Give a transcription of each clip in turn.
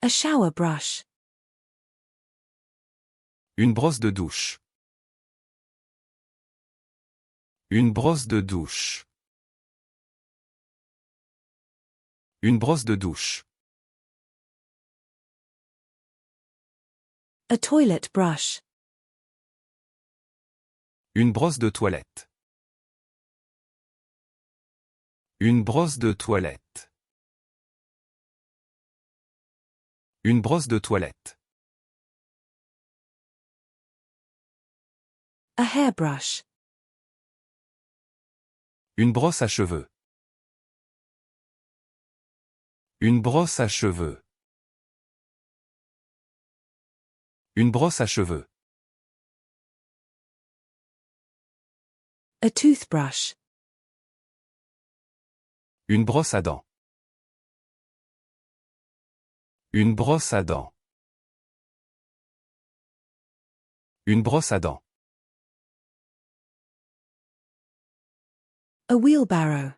A shower brush. Une brosse de douche. Une brosse de douche. Une brosse de douche. A toilet brush. Une brosse de toilette. Une brosse de toilette. Une brosse de toilette. A hairbrush. Une brosse à cheveux. Une brosse à cheveux. Une brosse à cheveux. A toothbrush. Une brosse à dents. Une brosse à dents. Une brosse à dents. A wheelbarrow.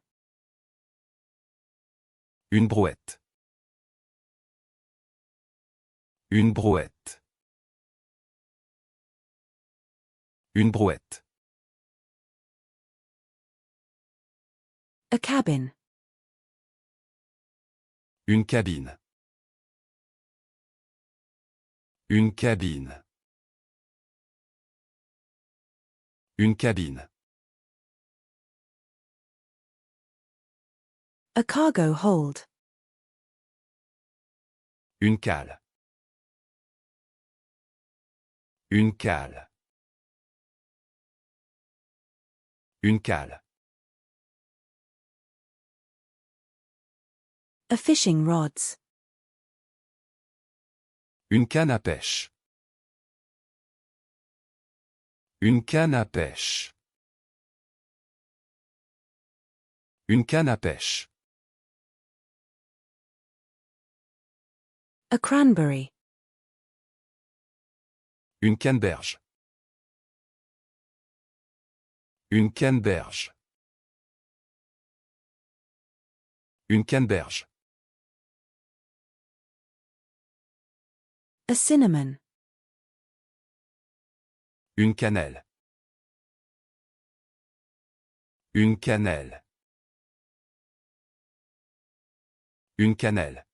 Une brouette. Une brouette. Une brouette. A cabin. Une cabine. Une cabine. Une cabine. A cargo hold. Une cale. Une cale. Une cale. A fishing rods. Une canne à pêche. Une canne à pêche. Une canne à pêche. A cranberry. Une canneberge. Une canneberge. Une canneberge. A cinnamon. Une cannelle. Une cannelle. Une cannelle.